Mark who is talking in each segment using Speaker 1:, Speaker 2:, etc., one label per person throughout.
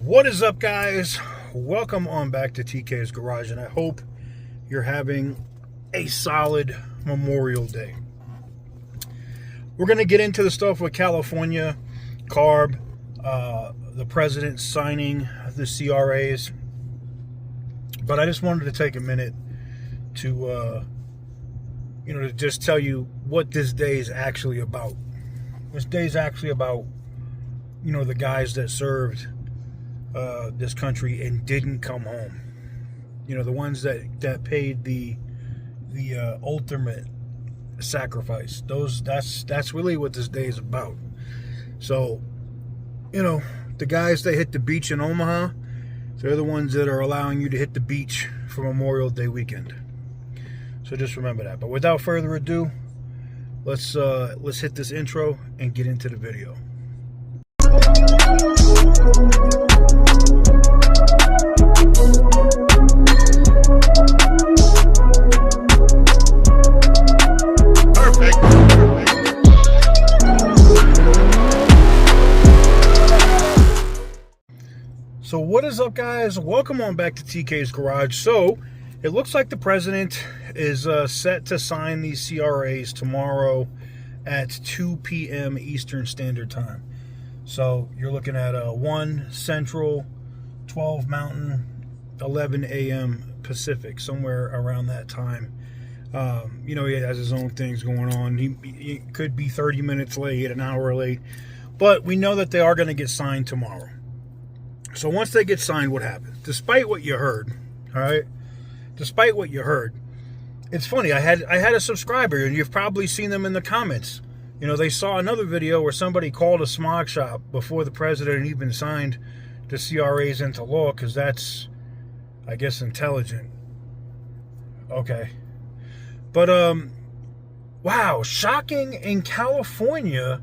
Speaker 1: What is up, guys? Welcome on back to TK's Garage, and I hope you're having a solid Memorial Day. We're going to get into the stuff with California, CARB, the president signing the CRAs, but I just wanted to take a minute to, to just tell you what this day is actually about. This day is actually about, the guys that served this country and didn't come home. The ones that paid the ultimate sacrifice. That's really what this day is about. So, the guys that hit the beach in Omaha, they're the ones that are allowing you to hit the beach for Memorial Day weekend. So just remember that. But without further ado, let's hit this intro and get into the video. So what is up, guys? Welcome on back to TK's Garage. So it looks like the president is set to sign these CRAs tomorrow at 2 p.m. Eastern Standard Time. So you're looking at 1 Central, 12 Mountain, 11 a.m. Pacific, somewhere around that time. He has his own things going on. He could be 30 minutes late, an hour late. But we know that they are going to get signed tomorrow. So once they get signed, what happens? Despite what you heard, all right? Despite what you heard, it's funny. I had a subscriber, and you've probably seen them in the comments. They saw another video where somebody called a Smog shop before the president even signed the CRAs into law, because that's, I guess, intelligent. Okay. But, wow, shocking in California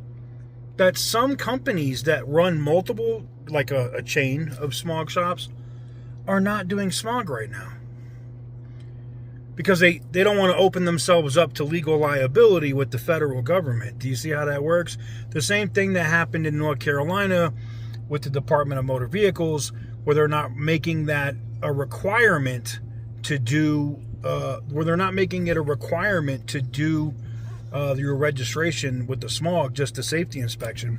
Speaker 1: that some companies that run multiple, like a chain of Smog shops, are not doing Smog right now. Because they don't want to open themselves up to legal liability with the federal government. Do you see how that works? The same thing that happened in North Carolina with the Department of Motor Vehicles, where they're not making that a requirement to do, your registration with the Smog, just a safety inspection.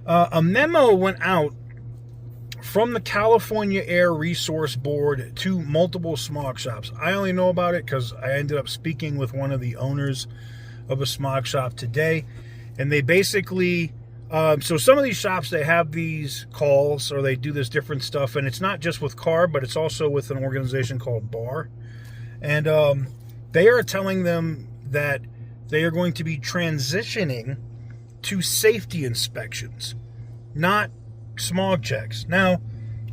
Speaker 1: A memo went out from the California Air Resource Board to multiple Smog shops. I only know about it because I ended up speaking with one of the owners of a Smog shop today. And they basically, so some of these shops, they have these calls or they do this different stuff. And it's not just with CARB, but it's also with an organization called BAR. And they are telling them that they are going to be transitioning to safety inspections, not Smog checks. Now,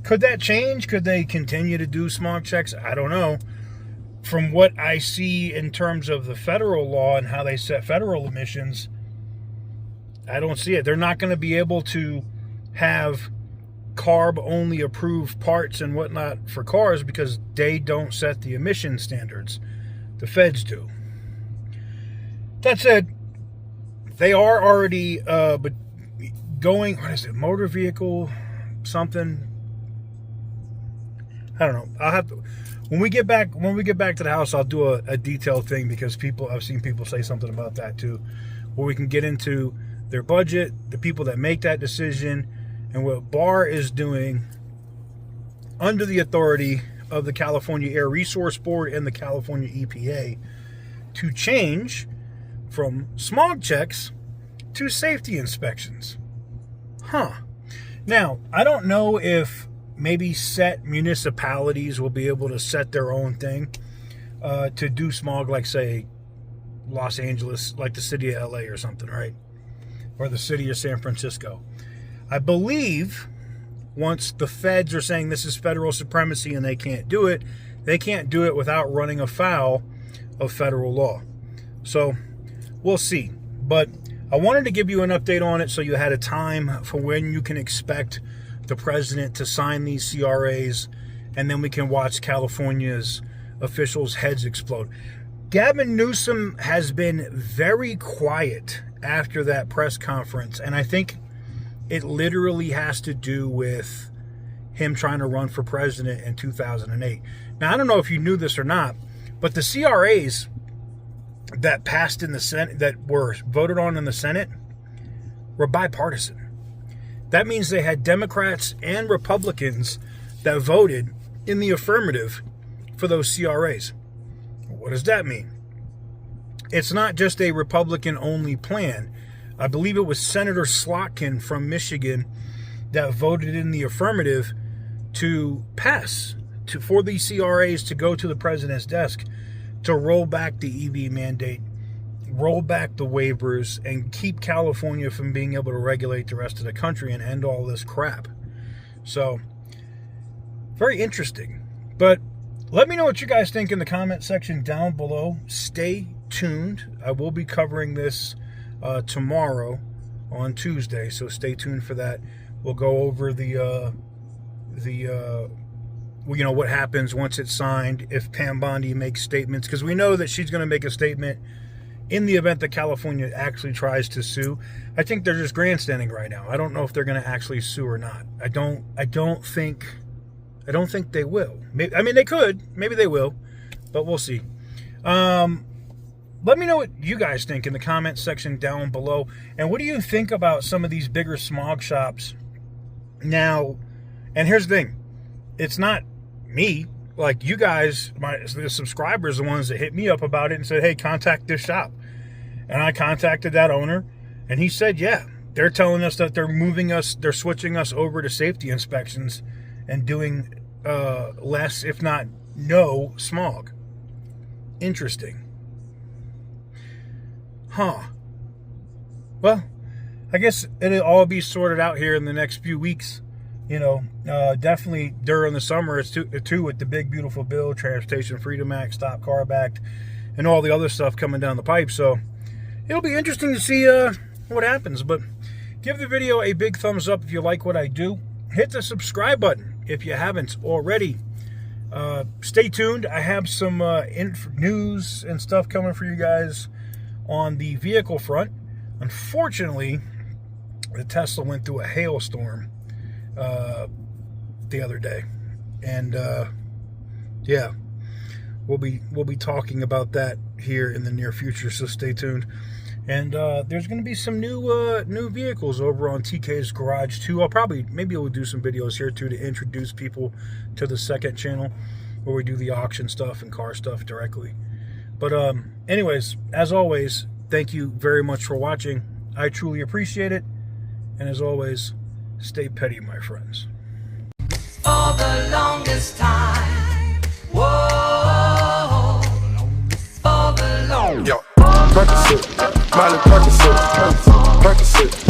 Speaker 1: could that change? Could they continue to do Smog checks? I don't know. From what I see in terms of the federal law and how they set federal emissions, I don't see it. They're not going to be able to have CARB only approved parts and whatnot for cars because they don't set the emission standards. The feds do. That said, they are already going, what is it, motor vehicle something? I don't know. I'll have to, when we get back to the house, I'll do a detailed thing, because I've seen people say something about that too, where we can get into their budget, the people that make that decision, and what BAR is doing under the authority of the California Air Resource Board and the California EPA to change from Smog checks to safety inspections. Now, I don't know if maybe set municipalities will be able to set their own thing to do Smog, like, say, Los Angeles, like the city of LA or something, right? Or the city of San Francisco. I believe once the feds are saying this is federal supremacy and they can't do it without running afoul of federal law. So we'll see. But I wanted to give you an update on it so you had a time for when you can expect the president to sign these CRAs, and then we can watch California's officials' heads explode. Gavin Newsom has been very quiet after that press conference, and I think it literally has to do with him trying to run for president in 2008. Now, I don't know if you knew this or not, but the CRAs that passed in the Senate, that were voted on in the Senate, were bipartisan. That means they had Democrats and Republicans that voted in the affirmative for those CRAs. What does that mean? It's not just a Republican-only plan. I believe it was Senator Slotkin from Michigan that voted in the affirmative to pass, for these CRAs to go to the president's desk to roll back the EV mandate, roll back the waivers, and keep California from being able to regulate the rest of the country and end all this crap. So, very interesting. But let me know what you guys think in the comment section down below. Stay tuned. I will be covering this tomorrow on Tuesday, so stay tuned for that. We'll go over what happens once it's signed, if Pam Bondi makes statements, because we know that she's going to make a statement in the event that California actually tries to sue. I think they're just grandstanding right now. I don't know if they're going to actually sue or not. I don't think they will. I mean, they could. Maybe they will, but we'll see. Let me know what you guys think in the comment section down below. And what do you think about some of these bigger smog shops now? And here's the thing. It's not me. Like, you guys, the subscribers, the ones that hit me up about it and said, hey, contact this shop. And I contacted that owner, and he said, yeah, they're telling us that they're switching us over to safety inspections and doing less, if not no, smog. Interesting. Huh. Well, I guess it'll all be sorted out here in the next few weeks. You know, definitely during the summer, it's too with the big, beautiful bill, Transportation Freedom Act, Stop Carb Act, and all the other stuff coming down the pipe. So it'll be interesting to see what happens. But give the video a big thumbs up if you like what I do. Hit the subscribe button if you haven't already. Stay tuned. I have some news and stuff coming for you guys on the vehicle front. Unfortunately, the Tesla went through a hailstorm the other day, and yeah, we'll be talking about that here in the near future, so stay tuned. And there's going to be some new vehicles over on TK's Garage too. Maybe we'll do some videos here too to introduce people to the second channel where we do the auction stuff and car stuff directly. But anyways, as always, thank you very much for watching. I truly appreciate it. And as always, stay petty, my friends.
Speaker 2: For the longest time. Whoa. For the longest time.
Speaker 3: Yo, Percocet, Miley Percocet, Percocet.